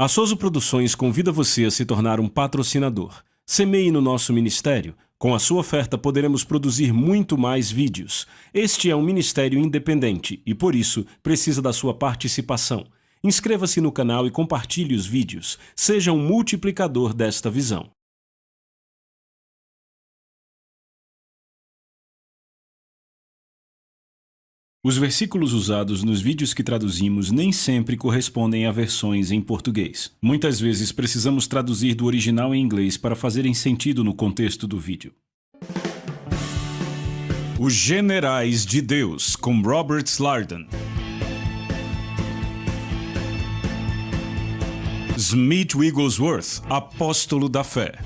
A Souza Produções convida você a se tornar um patrocinador. Semeie no nosso ministério. Com a sua oferta poderemos produzir muito mais vídeos. Este é um ministério independente e, por isso, precisa da sua participação. Inscreva-se no canal e compartilhe os vídeos. Seja um multiplicador desta visão. Os versículos usados nos vídeos que traduzimos nem sempre correspondem a versões em português. Muitas vezes precisamos traduzir do original em inglês para fazerem sentido no contexto do vídeo. Os Generais de Deus, com Robert Slardon. Smith Wigglesworth, apóstolo da fé.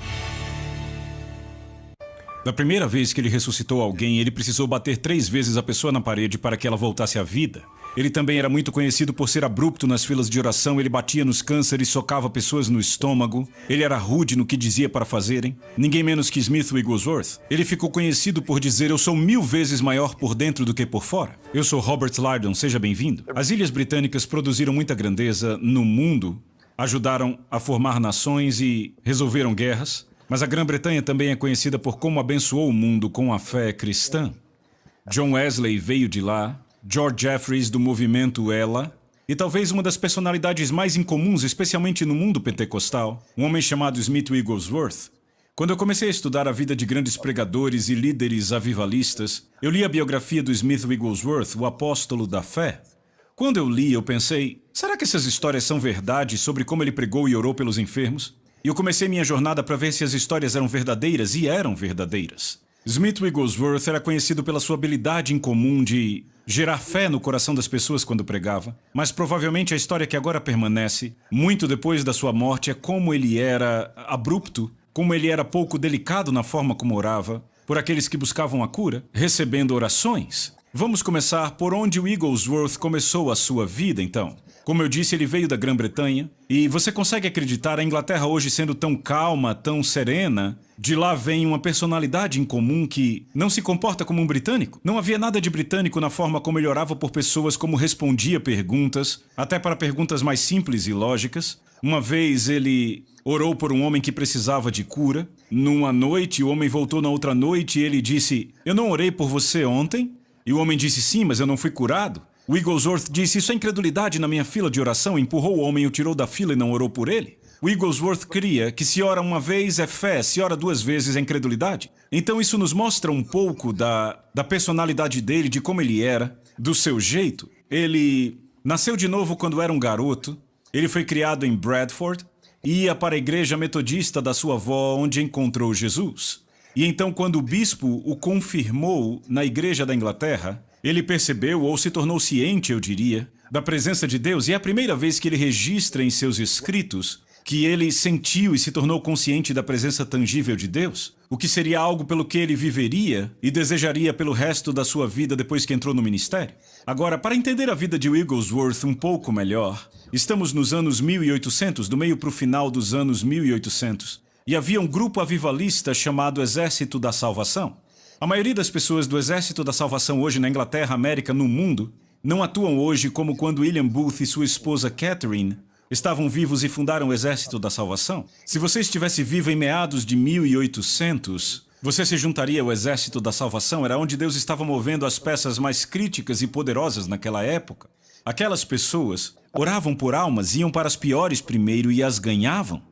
Da primeira vez que ele ressuscitou alguém, ele precisou bater 3 vezes a pessoa na parede para que ela voltasse à vida. Ele também era muito conhecido por ser abrupto nas filas de oração, ele batia nos cânceres, socava pessoas no estômago. Ele era rude no que dizia para fazerem. Ninguém menos que Smith Wigglesworth. Ele ficou conhecido por dizer: "Eu sou 1000 vezes maior por dentro do que por fora." Eu sou Robert Slardon, seja bem-vindo. As Ilhas Britânicas produziram muita grandeza no mundo, ajudaram a formar nações e resolveram guerras. Mas a Grã-Bretanha também é conhecida por como abençoou o mundo com a fé cristã. John Wesley veio de lá, George Jeffreys do movimento Ela, e talvez uma das personalidades mais incomuns, especialmente no mundo pentecostal, um homem chamado Smith Wigglesworth. Quando eu comecei a estudar a vida de grandes pregadores e líderes avivalistas, eu li a biografia do Smith Wigglesworth, o apóstolo da fé. Quando eu li, eu pensei, será que essas histórias são verdade sobre como ele pregou e orou pelos enfermos? E eu comecei minha jornada para ver se as histórias eram verdadeiras, e eram verdadeiras. Smith Wigglesworth era conhecido pela sua habilidade incomum de gerar fé no coração das pessoas quando pregava, mas provavelmente a história que agora permanece, muito depois da sua morte, é como ele era abrupto, como ele era pouco delicado na forma como orava, por aqueles que buscavam a cura, recebendo orações. Vamos começar por onde Wigglesworth começou a sua vida, então. Como eu disse, ele veio da Grã-Bretanha, e você consegue acreditar a Inglaterra hoje sendo tão calma, tão serena? De lá vem uma personalidade incomum que não se comporta como um britânico. Não havia nada de britânico na forma como ele orava por pessoas, como respondia perguntas, até para perguntas mais simples e lógicas. Uma vez ele orou por um homem que precisava de cura. Numa noite, o homem voltou na outra noite e ele disse: "Eu não orei por você ontem?" E o homem disse: "Sim, mas eu não fui curado." Wigglesworth disse: "Isso é incredulidade na minha fila de oração." Empurrou o homem, o tirou da fila e não orou por ele. Wigglesworth cria que se ora uma vez é fé, se ora 2 vezes é incredulidade. Então isso nos mostra um pouco da personalidade dele, de como ele era, do seu jeito. Ele nasceu de novo quando era um garoto. Ele foi criado em Bradford e ia para a igreja metodista da sua avó, onde encontrou Jesus. E então, quando o bispo o confirmou na igreja da Inglaterra, ele percebeu, ou se tornou ciente, eu diria, da presença de Deus. E é a primeira vez que ele registra em seus escritos que ele sentiu e se tornou consciente da presença tangível de Deus, o que seria algo pelo que ele viveria e desejaria pelo resto da sua vida depois que entrou no ministério. Agora, para entender a vida de Wigglesworth um pouco melhor, estamos nos anos 1800, do meio para o final dos anos 1800, e havia um grupo avivalista chamado Exército da Salvação. A maioria das pessoas do Exército da Salvação hoje na Inglaterra, América, no mundo, não atuam hoje como quando William Booth e sua esposa Catherine estavam vivos e fundaram o Exército da Salvação. Se você estivesse vivo em meados de 1800, você se juntaria ao Exército da Salvação. Era onde Deus estava movendo as peças mais críticas e poderosas naquela época. Aquelas pessoas oravam por almas, iam para as piores primeiro e as ganhavam.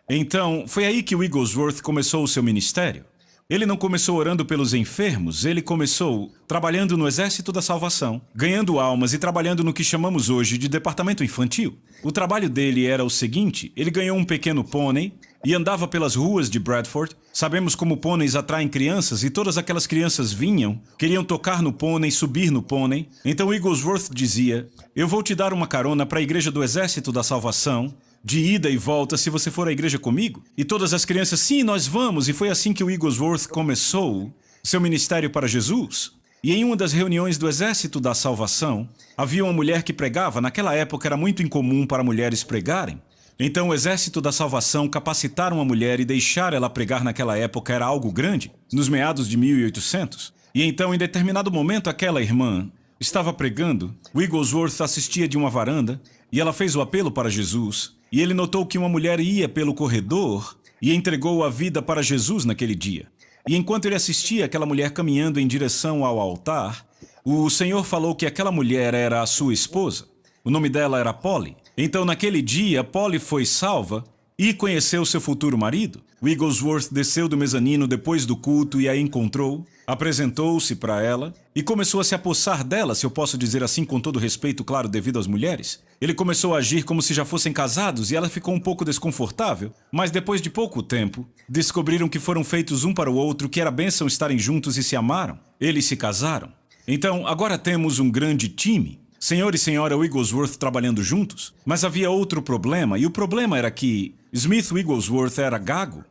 Então, foi aí que Wigglesworth começou o seu ministério. Ele não começou orando pelos enfermos, ele começou trabalhando no Exército da Salvação, ganhando almas e trabalhando no que chamamos hoje de departamento infantil. O trabalho dele era o seguinte: ele ganhou um pequeno pônei e andava pelas ruas de Bradford. Sabemos como pôneis atraem crianças, e todas aquelas crianças vinham, queriam tocar no pônei, subir no pônei. Então Wigglesworth dizia: "Eu vou te dar uma carona para a igreja do Exército da Salvação, de ida e volta, se você for à igreja comigo." E todas as crianças: "Sim, nós vamos." E foi assim que Wigglesworth começou seu ministério para Jesus. E em uma das reuniões do Exército da Salvação, havia uma mulher que pregava. Naquela época era muito incomum para mulheres pregarem. Então o Exército da Salvação capacitar uma mulher e deixar ela pregar naquela época era algo grande, nos meados de 1800. E então, em determinado momento, aquela irmã estava pregando. Wigglesworth assistia de uma varanda e ela fez o apelo para Jesus. e ele notou que uma mulher ia pelo corredor e entregou a vida para Jesus naquele dia. E enquanto ele assistia aquela mulher caminhando em direção ao altar, o Senhor falou que aquela mulher era a sua esposa. O nome dela era Polly. Então, naquele dia, Polly foi salva e conheceu seu futuro marido. Wigglesworth desceu do mezanino depois do culto e a encontrou, apresentou-se para ela e começou a se apossar dela, se eu posso dizer assim, com todo respeito, claro, devido às mulheres. Ele começou a agir como se já fossem casados e ela ficou um pouco desconfortável, mas depois de pouco tempo, descobriram que foram feitos um para o outro, que era bênção estarem juntos e se amaram. Eles se casaram. Então, agora temos um grande time. Senhor e senhora Wigglesworth trabalhando juntos, mas havia outro problema, e o problema era que Smith Wigglesworth era gago.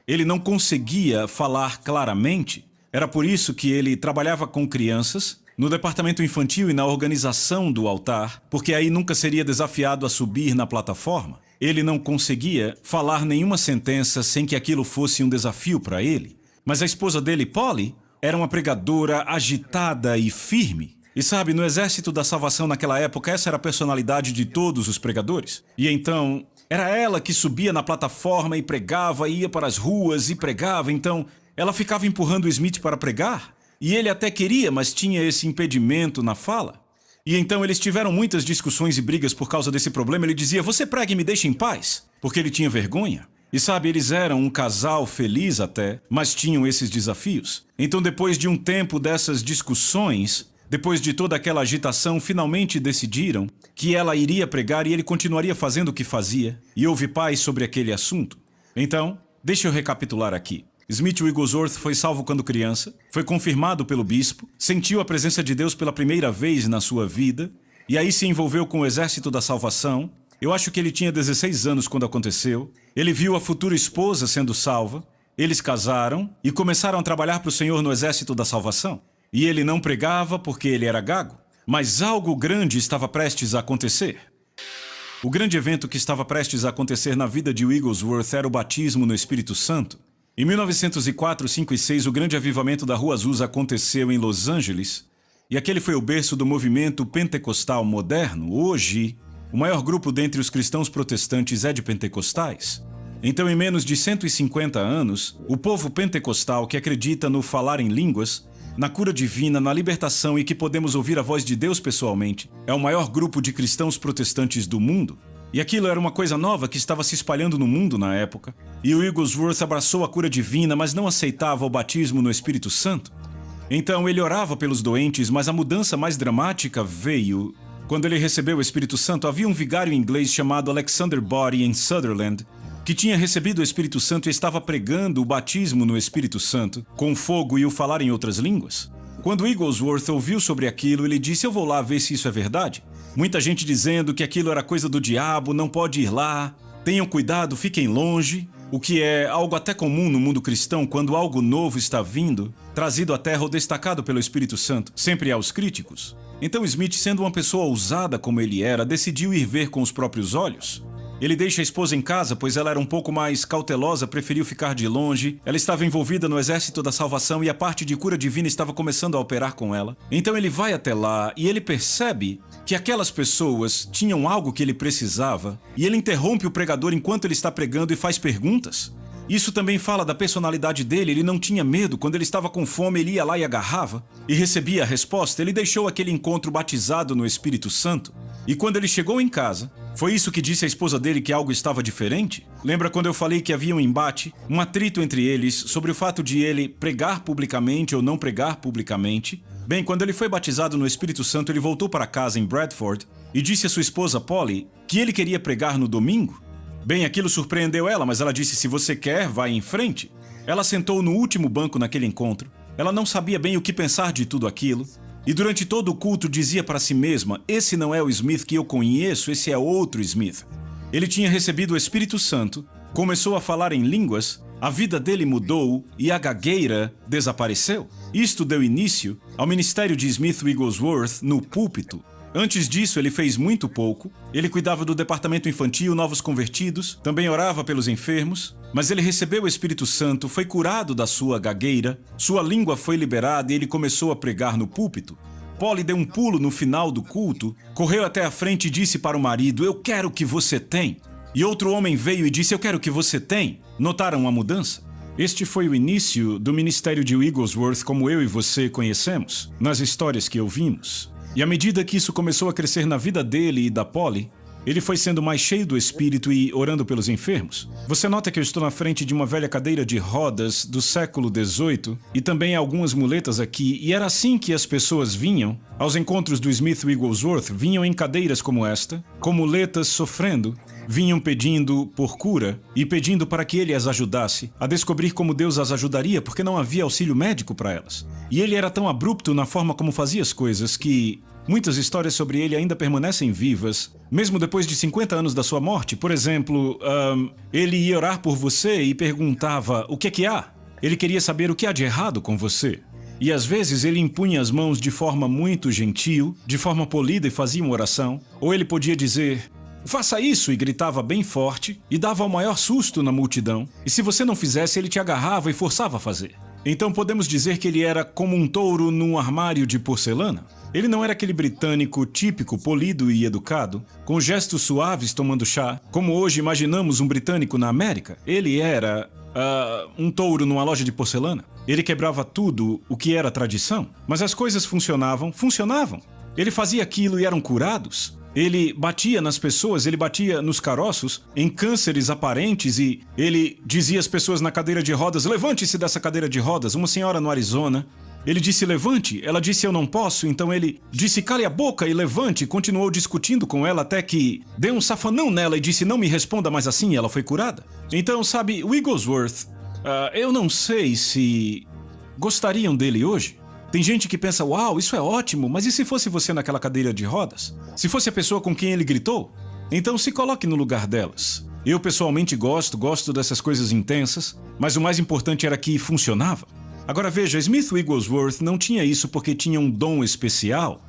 Ele não conseguia falar claramente. Era por isso que ele trabalhava com crianças, no departamento infantil e na organização do altar, porque aí nunca seria desafiado a subir na plataforma. Ele não conseguia falar nenhuma sentença sem que aquilo fosse um desafio para ele. Mas a esposa dele, Polly, era uma pregadora agitada e firme. E sabe, no Exército da Salvação naquela época, essa era a personalidade de todos os pregadores. E então, era ela que subia na plataforma e pregava, ia para as ruas e pregava. Então, ela ficava empurrando o Smith para pregar. E ele até queria, mas tinha esse impedimento na fala. E então eles tiveram muitas discussões e brigas por causa desse problema. Ele dizia, você prega e me deixa em paz, porque ele tinha vergonha. E sabe, eles eram um casal feliz até, mas tinham esses desafios. Então, depois de um tempo dessas discussões, depois de toda aquela agitação, finalmente decidiram que ela iria pregar e ele continuaria fazendo o que fazia. E houve paz sobre aquele assunto. Então, deixa eu recapitular aqui. Smith Wigglesworth foi salvo quando criança, foi confirmado pelo bispo, sentiu a presença de Deus pela primeira vez na sua vida, e aí se envolveu com o Exército da Salvação. Eu acho que ele tinha 16 anos quando aconteceu. Ele viu a futura esposa sendo salva, eles casaram e começaram a trabalhar para o Senhor no Exército da Salvação. E ele não pregava porque ele era gago, mas algo grande estava prestes a acontecer. O grande evento que estava prestes a acontecer na vida de Wigglesworth era o batismo no Espírito Santo. Em 1904, 5 e 6, o grande avivamento da Rua Azusa aconteceu em Los Angeles, e aquele foi o berço do movimento pentecostal moderno. Hoje, o maior grupo dentre os cristãos protestantes é de pentecostais. Então, em menos de 150 anos, o povo pentecostal que acredita no falar em línguas, na cura divina, na libertação e que podemos ouvir a voz de Deus pessoalmente, é o maior grupo de cristãos protestantes do mundo. E aquilo era uma coisa nova que estava se espalhando no mundo na época. E o Wigglesworth abraçou a cura divina, mas não aceitava o batismo no Espírito Santo. Então ele orava pelos doentes, mas a mudança mais dramática veio quando ele recebeu o Espírito Santo. Havia um vigário inglês chamado Alexander Body em Sutherland, que tinha recebido o Espírito Santo e estava pregando o batismo no Espírito Santo, com fogo e o falar em outras línguas. Quando Wigglesworth ouviu sobre aquilo, ele disse, eu vou lá ver se isso é verdade. Muita gente dizendo que aquilo era coisa do diabo, não pode ir lá, tenham cuidado, fiquem longe, o que é algo até comum no mundo cristão quando algo novo está vindo, trazido à terra ou destacado pelo Espírito Santo, sempre aos críticos. Então Smith, sendo uma pessoa ousada como ele era, decidiu ir ver com os próprios olhos. Ele deixa a esposa em casa, pois ela era um pouco mais cautelosa, preferiu ficar de longe. Ela estava envolvida no Exército da Salvação e a parte de cura divina estava começando a operar com ela. Então ele vai até lá e ele percebe que aquelas pessoas tinham algo que ele precisava e ele interrompe o pregador enquanto ele está pregando e faz perguntas. Isso também fala da personalidade dele. Ele não tinha medo. Quando ele estava com fome, ele ia lá e agarrava e recebia a resposta. Ele deixou aquele encontro batizado no Espírito Santo. E quando ele chegou em casa, foi isso que disse à esposa dele que algo estava diferente? Lembra quando eu falei que havia um embate, um atrito entre eles sobre o fato de ele pregar publicamente ou não pregar publicamente? Bem, quando ele foi batizado no Espírito Santo, ele voltou para casa em Bradford e disse à sua esposa Polly que ele queria pregar no domingo. Bem, aquilo surpreendeu ela, mas ela disse, se você quer, vai em frente. Ela sentou no último banco naquele encontro. Ela não sabia bem o que pensar de tudo aquilo. E durante todo o culto dizia para si mesma, esse não é o Smith que eu conheço, esse é outro Smith. Ele tinha recebido o Espírito Santo, começou a falar em línguas, a vida dele mudou e a gagueira desapareceu. Isto deu início ao ministério de Smith Wigglesworth no púlpito. Antes disso, ele fez muito pouco. Ele cuidava do departamento infantil, novos convertidos, também orava pelos enfermos. Mas ele recebeu o Espírito Santo, foi curado da sua gagueira, sua língua foi liberada e ele começou a pregar no púlpito. Polly deu um pulo no final do culto, correu até a frente e disse para o marido, eu quero o que você tem. E outro homem veio e disse: eu quero o que você tem. Notaram a mudança? Este foi o início do ministério de Wigglesworth como eu e você conhecemos, nas histórias que ouvimos. E à medida que isso começou a crescer na vida dele e da Polly, ele foi sendo mais cheio do Espírito e orando pelos enfermos. Você nota que eu estou na frente de uma velha cadeira de rodas do século XVIII e também algumas muletas aqui, e era assim que as pessoas vinham aos encontros do Smith Wigglesworth, vinham em cadeiras como esta, com muletas sofrendo, vinham pedindo por cura e pedindo para que ele as ajudasse a descobrir como Deus as ajudaria, porque não havia auxílio médico para elas. E ele era tão abrupto na forma como fazia as coisas que muitas histórias sobre ele ainda permanecem vivas, mesmo depois de 50 anos da sua morte. Por exemplo, ele ia orar por você e perguntava o que é que há. Ele queria saber o que há de errado com você. E às vezes ele impunha as mãos de forma muito gentil, de forma polida e fazia uma oração. Ou ele podia dizer: faça isso, e gritava bem forte e dava o maior susto na multidão. E se você não fizesse, ele te agarrava e forçava a fazer. Então podemos dizer que ele era como um touro num armário de porcelana. Ele não era aquele britânico típico, polido e educado, com gestos suaves tomando chá, como hoje imaginamos um britânico na América. Ele era um touro numa loja de porcelana. Ele quebrava tudo o que era tradição, mas as coisas funcionavam. Ele fazia aquilo e eram curados. Ele batia nas pessoas, ele batia nos caroços, em cânceres aparentes, e ele dizia às pessoas na cadeira de rodas: levante-se dessa cadeira de rodas. Uma senhora no Arizona, ele disse: levante. Ela disse: eu não posso. Então ele disse: cale a boca e levante. Continuou discutindo com ela até que deu um safanão nela e disse: não me responda mais assim, e ela foi curada. Então, sabe, Wigglesworth, eu não sei se gostariam dele hoje. Tem gente que pensa: uau, isso é ótimo, mas e se fosse você naquela cadeira de rodas? Se fosse a pessoa com quem ele gritou? Então se coloque no lugar delas. Eu pessoalmente gosto dessas coisas intensas, mas o mais importante era que funcionava. Agora veja, Smith Wigglesworth não tinha isso porque tinha um dom especial.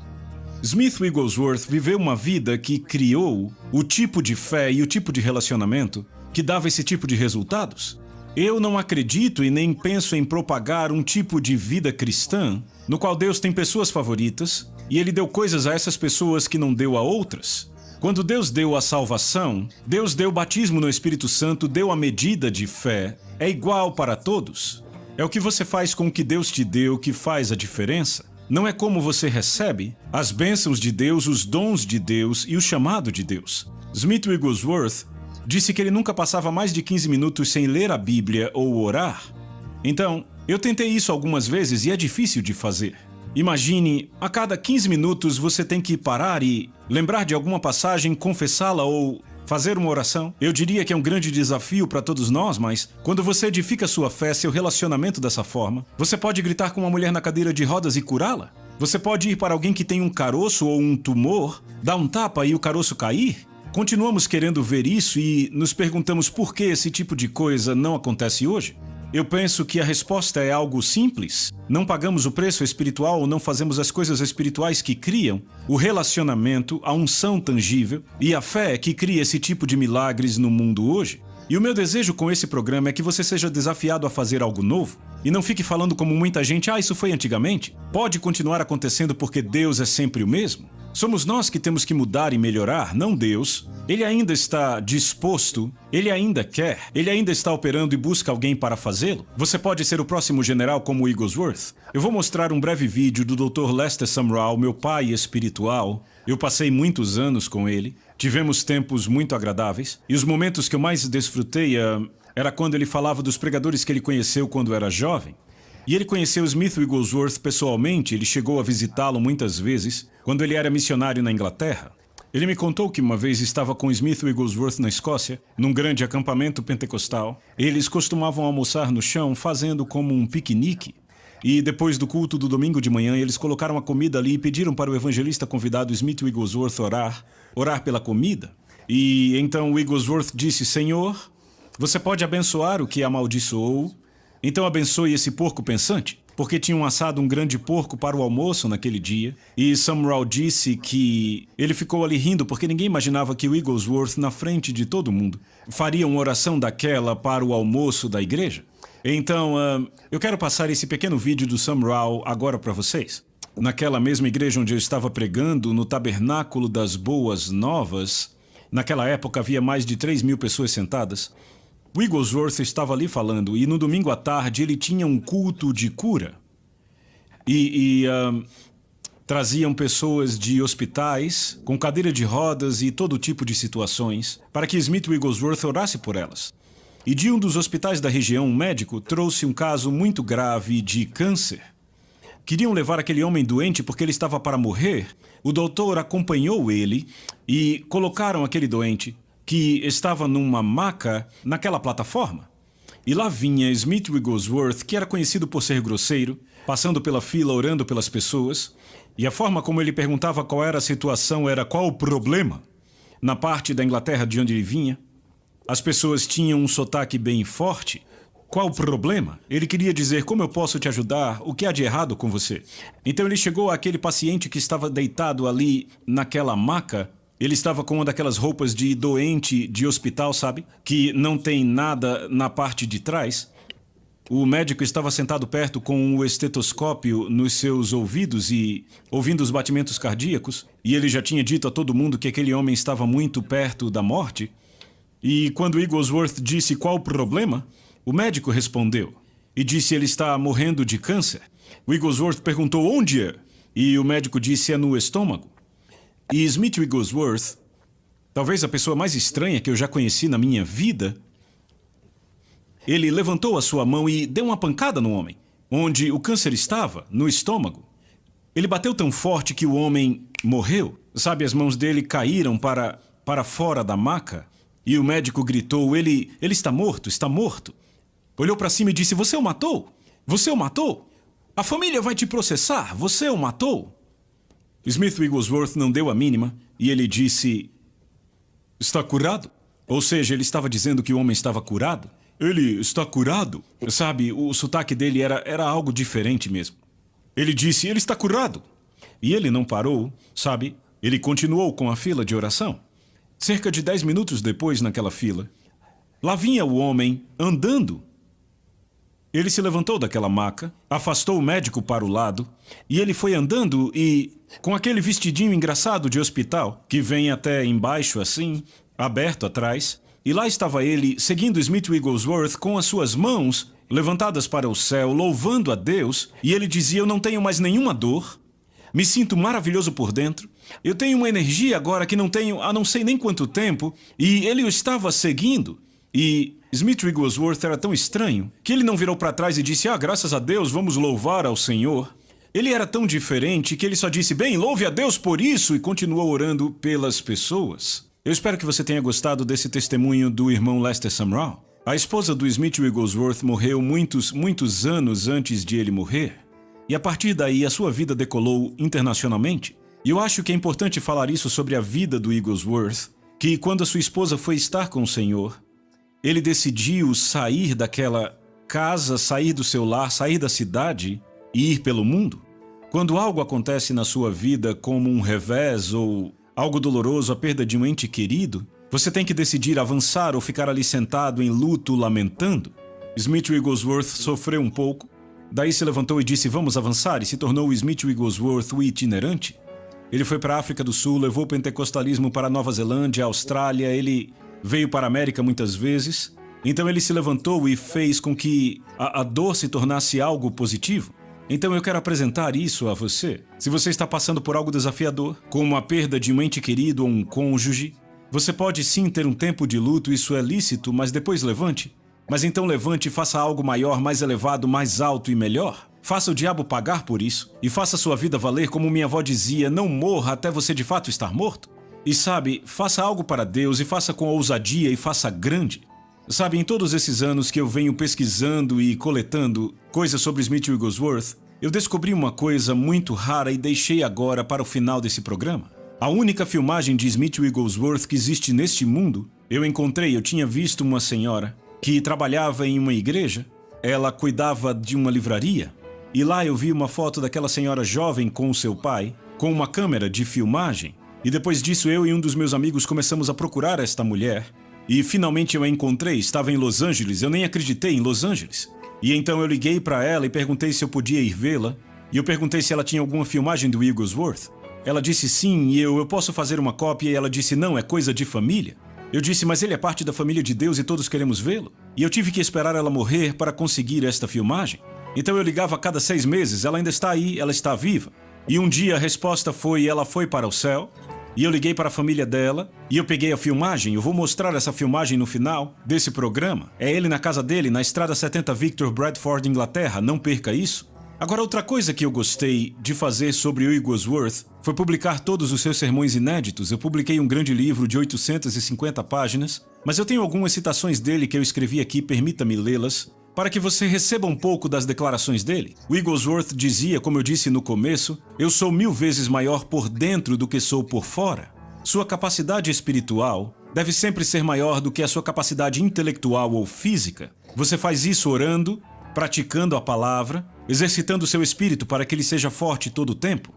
Smith Wigglesworth viveu uma vida que criou o tipo de fé e o tipo de relacionamento que dava esse tipo de resultados. Eu não acredito e nem penso em propagar um tipo de vida cristã no qual Deus tem pessoas favoritas e Ele deu coisas a essas pessoas que não deu a outras. Quando Deus deu a salvação, Deus deu o batismo no Espírito Santo, deu a medida de fé, é igual para todos. É o que você faz com o que Deus te deu que faz a diferença. Não é como você recebe as bênçãos de Deus, os dons de Deus e o chamado de Deus. Smith Wigglesworth disse que ele nunca passava mais de 15 minutos sem ler a Bíblia ou orar. Então, eu tentei isso algumas vezes e é difícil de fazer. Imagine, a cada 15 minutos você tem que parar e lembrar de alguma passagem, confessá-la ou fazer uma oração. Eu diria que é um grande desafio para todos nós, mas quando você edifica sua fé, seu relacionamento dessa forma, você pode gritar com uma mulher na cadeira de rodas e curá-la. Você pode ir para alguém que tem um caroço ou um tumor, dar um tapa e o caroço cair. Continuamos querendo ver isso e nos perguntamos por que esse tipo de coisa não acontece hoje. Eu penso que a resposta é algo simples. Não pagamos o preço espiritual ou não fazemos as coisas espirituais que criam o relacionamento, a unção tangível e a fé que cria esse tipo de milagres no mundo hoje. E o meu desejo com esse programa é que você seja desafiado a fazer algo novo e não fique falando como muita gente: isso foi antigamente. Pode continuar acontecendo porque Deus é sempre o mesmo. Somos nós que temos que mudar e melhorar, não Deus. Ele ainda está disposto, ele ainda quer, ele ainda está operando e busca alguém para fazê-lo. Você pode ser o próximo general como Wigglesworth. Eu vou mostrar um breve vídeo do Dr. Lester Sumrall, meu pai espiritual. Eu passei muitos anos com ele, tivemos tempos muito agradáveis, e os momentos que eu mais desfrutei era quando ele falava dos pregadores que ele conheceu quando era jovem. E ele conheceu Smith Wigglesworth pessoalmente, ele chegou a visitá-lo muitas vezes, quando ele era missionário na Inglaterra. Ele me contou que uma vez estava com Smith Wigglesworth na Escócia, num grande acampamento pentecostal. Eles costumavam almoçar no chão, fazendo como um piquenique. E depois do culto do domingo de manhã, eles colocaram a comida ali e pediram para o evangelista convidado Smith Wigglesworth orar pela comida. E então Wigglesworth disse: Senhor, você pode abençoar o que amaldiçoou? Então abençoe esse porco pensante, porque tinham assado um grande porco para o almoço naquele dia. E Sumrall disse que ele ficou ali rindo porque ninguém imaginava que Wigglesworth, na frente de todo mundo, faria uma oração daquela para o almoço da igreja. Então, eu quero passar esse pequeno vídeo do Sumrall agora para vocês. Naquela mesma igreja onde eu estava pregando, no Tabernáculo das Boas Novas, Naquela época havia mais de 3.000 pessoas sentadas. Wigglesworth estava ali falando, e no domingo à tarde ele tinha um culto de cura. Traziam pessoas de hospitais, com cadeira de rodas e todo tipo de situações, para que Smith Wigglesworth orasse por elas. E de um dos hospitais da região, um médico trouxe um caso muito grave de câncer. Queriam levar aquele homem doente porque ele estava para morrer. O doutor acompanhou ele e colocaram aquele doente, que estava numa maca, naquela plataforma. E lá vinha Smith Wigglesworth, que era conhecido por ser grosseiro, passando pela fila, orando pelas pessoas. E a forma como ele perguntava qual era a situação era qual o problema. Na parte da Inglaterra de onde ele vinha, as pessoas tinham um sotaque bem forte. Qual o problema? Ele queria dizer, como eu posso te ajudar? O que há de errado com você? Então ele chegou àquele paciente que estava deitado ali naquela maca. Ele estava com uma daquelas roupas de doente de hospital, sabe? Que não tem nada na parte de trás. O médico estava sentado perto com o estetoscópio nos seus ouvidos e ouvindo os batimentos cardíacos. E ele já tinha dito a todo mundo que aquele homem estava muito perto da morte. E quando Wigglesworth disse qual o problema, o médico respondeu e disse ele está morrendo de câncer. Wigglesworth perguntou onde é? E o médico disse é no estômago. E Smith Wigglesworth, talvez a pessoa mais estranha que eu já conheci na minha vida, ele levantou a sua mão e deu uma pancada no homem, onde o câncer estava, no estômago. Ele bateu tão forte que o homem morreu. Sabe, as mãos dele caíram para fora da maca. E o médico gritou, ele está morto, está morto. Olhou para cima e disse, você o matou? Você o matou? A família vai te processar, você o matou? Smith Wigglesworth não deu a mínima e ele disse, está curado? Ou seja, ele estava dizendo que o homem estava curado. Ele está curado? Sabe, o sotaque dele era algo diferente mesmo. Ele disse, ele está curado. E ele não parou, sabe? Ele continuou com a fila de oração. Cerca de 10 minutos depois, naquela fila, lá vinha o homem andando. Ele se levantou daquela maca, afastou o médico para o lado, e ele foi andando e, com aquele vestidinho engraçado de hospital, que vem até embaixo assim, aberto atrás, e lá estava ele, seguindo Smith Wigglesworth com as suas mãos levantadas para o céu, louvando a Deus, e ele dizia, eu não tenho mais nenhuma dor, me sinto maravilhoso por dentro, eu tenho uma energia agora que não tenho há não sei nem quanto tempo, e ele o estava seguindo. E Smith Wigglesworth era tão estranho que ele não virou para trás e disse, graças a Deus, vamos louvar ao Senhor. Ele era tão diferente que ele só disse, bem, louve a Deus por isso, e continuou orando pelas pessoas. Eu espero que você tenha gostado desse testemunho do irmão Lester Sumrall. A esposa do Smith Wigglesworth morreu muitos anos antes de ele morrer. E a partir daí a sua vida decolou internacionalmente. E eu acho que é importante falar isso sobre a vida do Wigglesworth, que quando a sua esposa foi estar com o Senhor, ele decidiu sair daquela casa, sair do seu lar, sair da cidade e ir pelo mundo. Quando algo acontece na sua vida como um revés ou algo doloroso, a perda de um ente querido, você tem que decidir avançar ou ficar ali sentado em luto, lamentando. Smith Wigglesworth sofreu um pouco, daí se levantou e disse, vamos avançar, e se tornou o Smith Wigglesworth o itinerante. Ele foi para a África do Sul, levou o pentecostalismo para a Nova Zelândia, Austrália, ele veio para a América muitas vezes. Então ele se levantou e fez com que a dor se tornasse algo positivo. Então eu quero apresentar isso a você. Se você está passando por algo desafiador, como a perda de um ente querido ou um cônjuge, você pode sim ter um tempo de luto, isso é lícito, mas depois levante. Mas então levante e faça algo maior, mais elevado, mais alto e melhor. Faça o diabo pagar por isso e faça sua vida valer, como minha avó dizia, não morra até você de fato estar morto. E sabe, faça algo para Deus e faça com ousadia e faça grande. Sabe, em todos esses anos que eu venho pesquisando e coletando coisas sobre Smith Wigglesworth, eu descobri uma coisa muito rara e deixei agora para o final desse programa. A única filmagem de Smith Wigglesworth que existe neste mundo, eu tinha visto uma senhora que trabalhava em uma igreja, ela cuidava de uma livraria, e lá eu vi uma foto daquela senhora jovem com o seu pai, com uma câmera de filmagem, e depois disso eu e um dos meus amigos começamos a procurar esta mulher, e finalmente eu a encontrei, estava em Los Angeles, eu nem acreditei em Los Angeles. E então eu liguei para ela e perguntei se eu podia ir vê-la, e eu perguntei se ela tinha alguma filmagem do Wigglesworth. Ela disse sim, e eu posso fazer uma cópia, e ela disse não, é coisa de família. Eu disse, mas ele é parte da família de Deus e todos queremos vê-lo. E eu tive que esperar ela morrer para conseguir esta filmagem. Então eu ligava a cada 6 meses, ela ainda está aí, ela está viva. E um dia a resposta foi, ela foi para o céu. E eu liguei para a família dela, e eu peguei a filmagem, eu vou mostrar essa filmagem no final desse programa. É ele na casa dele, na estrada 70 Victor, Bradford, Inglaterra, não perca isso. Agora, outra coisa que eu gostei de fazer sobre o Wigglesworth foi publicar todos os seus sermões inéditos. Eu publiquei um grande livro de 850 páginas, mas eu tenho algumas citações dele que eu escrevi aqui, permita-me lê-las, para que você receba um pouco das declarações dele. Wigglesworth dizia, como eu disse no começo, eu sou 1000 vezes maior por dentro do que sou por fora. Sua capacidade espiritual deve sempre ser maior do que a sua capacidade intelectual ou física. Você faz isso orando, praticando a palavra, exercitando seu espírito para que ele seja forte todo o tempo.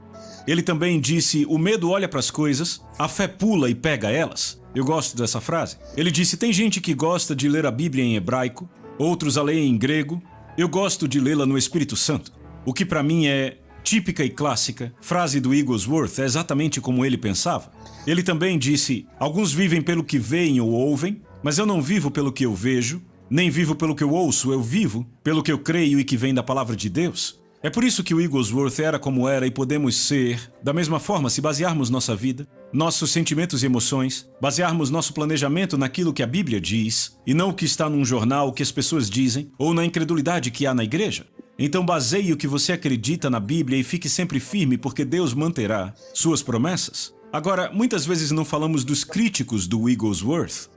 Ele também disse, o medo olha para as coisas, a fé pula e pega elas. Eu gosto dessa frase. Ele disse, tem gente que gosta de ler a Bíblia em hebraico, outros a leem em grego. Eu gosto de lê-la no Espírito Santo. O que para mim é típica e clássica frase do Wigglesworth, é exatamente como ele pensava. Ele também disse, alguns vivem pelo que veem ou ouvem, mas eu não vivo pelo que eu vejo, nem vivo pelo que eu ouço, eu vivo pelo que eu creio e que vem da palavra de Deus. É por isso que o Wigglesworth era como era e podemos ser, da mesma forma, se basearmos nossa vida, nossos sentimentos e emoções, basearmos nosso planejamento naquilo que a Bíblia diz, e não o que está num jornal, o que as pessoas dizem, ou na incredulidade que há na igreja. Então baseie o que você acredita na Bíblia e fique sempre firme, porque Deus manterá suas promessas. Agora, muitas vezes não falamos dos críticos do Wigglesworth.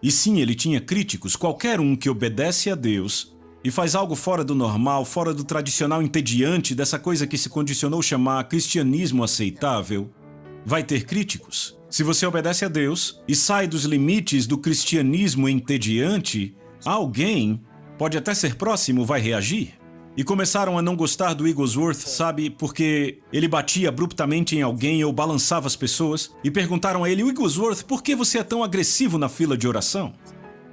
E sim, ele tinha críticos, qualquer um que obedece a Deus e faz algo fora do normal, fora do tradicional entediante, dessa coisa que se condicionou chamar cristianismo aceitável, vai ter críticos. Se você obedece a Deus e sai dos limites do cristianismo entediante, alguém, pode até ser próximo, vai reagir. E começaram a não gostar do Wigglesworth, sabe, porque ele batia abruptamente em alguém ou balançava as pessoas, e perguntaram a ele, Wigglesworth, por que você é tão agressivo na fila de oração?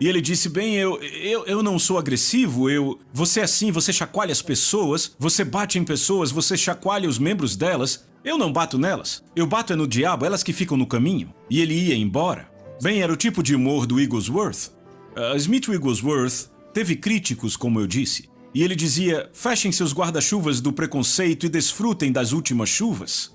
E ele disse, bem, eu não sou agressivo, você é assim, você chacoalha as pessoas, você bate em pessoas, você chacoalha os membros delas, eu não bato nelas, eu bato é no diabo, elas que ficam no caminho. E ele ia embora. Bem, era o tipo de humor do Wigglesworth. Smith Wigglesworth teve críticos, como eu disse, e ele dizia, fechem seus guarda-chuvas do preconceito e desfrutem das últimas chuvas.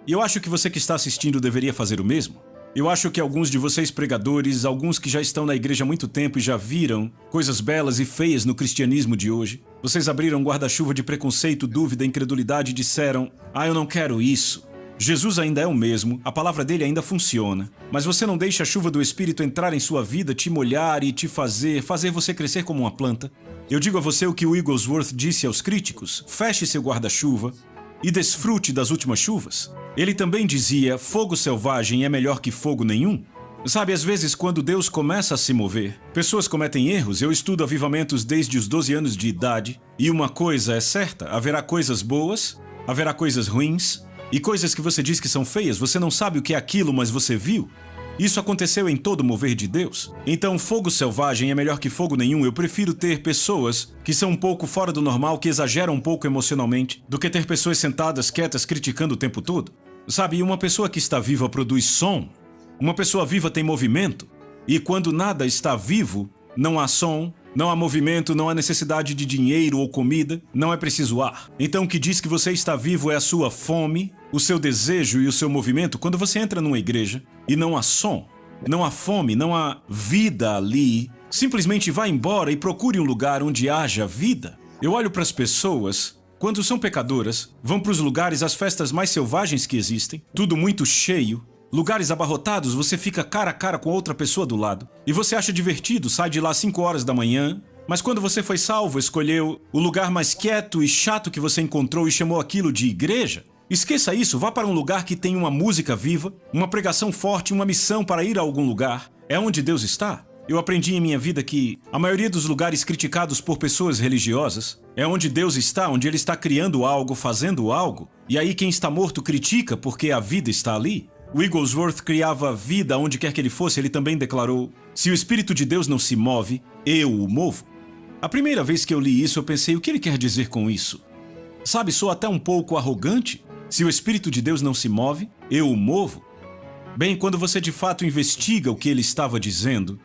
E eu acho que você que está assistindo deveria fazer o mesmo. Eu acho que alguns de vocês pregadores, alguns que já estão na igreja há muito tempo e já viram coisas belas e feias no cristianismo de hoje, vocês abriram um guarda-chuva de preconceito, dúvida, incredulidade e disseram, eu não quero isso. Jesus ainda é o mesmo, a palavra dele ainda funciona, mas você não deixa a chuva do Espírito entrar em sua vida, te molhar e te fazer você crescer como uma planta. Eu digo a você o que o Wigglesworth disse aos críticos, feche seu guarda-chuva e desfrute das últimas chuvas. Ele também dizia, fogo selvagem é melhor que fogo nenhum. Sabe, às vezes quando Deus começa a se mover, pessoas cometem erros. Eu estudo avivamentos desde os 12 anos de idade, e uma coisa é certa, haverá coisas boas, haverá coisas ruins, e coisas que você diz que são feias, você não sabe o que é aquilo, mas você viu. Isso aconteceu em todo o mover de Deus. Então, fogo selvagem é melhor que fogo nenhum. Eu prefiro ter pessoas que são um pouco fora do normal, que exageram um pouco emocionalmente, do que ter pessoas sentadas, quietas, criticando o tempo todo. Sabe, uma pessoa que está viva produz som. Uma pessoa viva tem movimento. E quando nada está vivo, não há som, não há movimento, não há necessidade de dinheiro ou comida, não é preciso ar. Então o que diz que você está vivo é a sua fome, o seu desejo e o seu movimento. Quando você entra numa igreja e não há som, não há fome, não há vida ali, simplesmente vá embora e procure um lugar onde haja vida. Eu olho para as pessoas, quando são pecadoras, vão para os lugares, as festas mais selvagens que existem, tudo muito cheio, lugares abarrotados, você fica cara a cara com outra pessoa do lado. E você acha divertido, sai de lá às 5 horas da manhã, mas quando você foi salvo, escolheu o lugar mais quieto e chato que você encontrou e chamou aquilo de igreja, esqueça isso, vá para um lugar que tem uma música viva, uma pregação forte, uma missão para ir a algum lugar. É onde Deus está. Eu aprendi em minha vida que a maioria dos lugares criticados por pessoas religiosas é onde Deus está, onde Ele está criando algo, fazendo algo. E aí quem está morto critica porque a vida está ali. Wigglesworth criava vida onde quer que ele fosse. Ele também declarou, se o Espírito de Deus não se move, eu o movo. A primeira vez que eu li isso, eu pensei, o que ele quer dizer com isso? Sabe, sou até um pouco arrogante. Se o Espírito de Deus não se move, eu o movo. Bem, quando você de fato investiga o que ele estava dizendo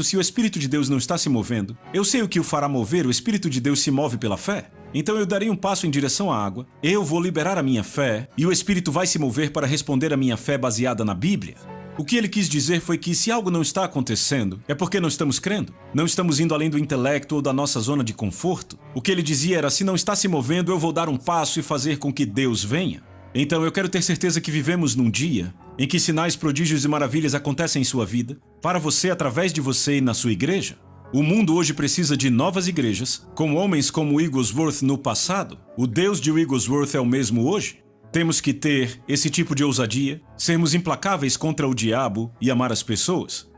se o Espírito de Deus não está se movendo, eu sei o que o fará mover, o Espírito de Deus se move pela fé. Então eu darei um passo em direção à água, eu vou liberar a minha fé, e o Espírito vai se mover para responder à minha fé baseada na Bíblia. O que ele quis dizer foi que se algo não está acontecendo, é porque não estamos crendo. Não estamos indo além do intelecto ou da nossa zona de conforto. O que ele dizia era, se não está se movendo, eu vou dar um passo e fazer com que Deus venha. Então eu quero ter certeza que vivemos num dia em que sinais, prodígios e maravilhas acontecem em sua vida, para você, através de você e na sua igreja. O mundo hoje precisa de novas igrejas, com homens como Wigglesworth no passado. O Deus de Wigglesworth é o mesmo hoje. Temos que ter esse tipo de ousadia, sermos implacáveis contra o diabo e amar as pessoas.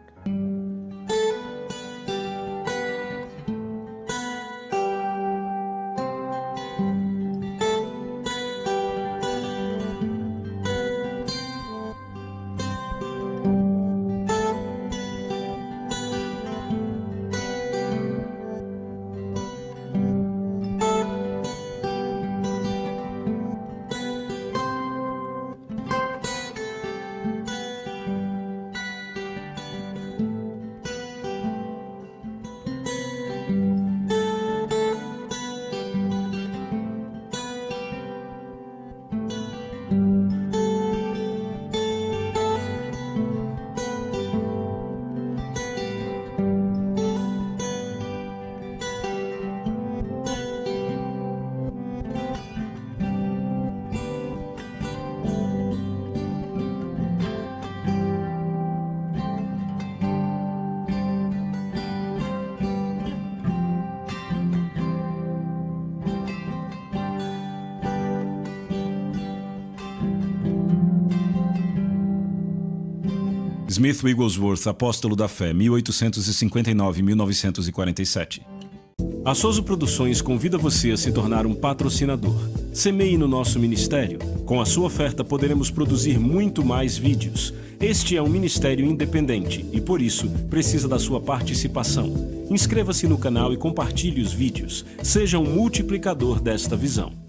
Smith Wigglesworth, Apóstolo da Fé, 1859-1947. A Sozo Produções convida você a se tornar um patrocinador. Semeie no nosso ministério. Com a sua oferta poderemos produzir muito mais vídeos. Este é um ministério independente e, por isso, precisa da sua participação. Inscreva-se no canal e compartilhe os vídeos. Seja um multiplicador desta visão.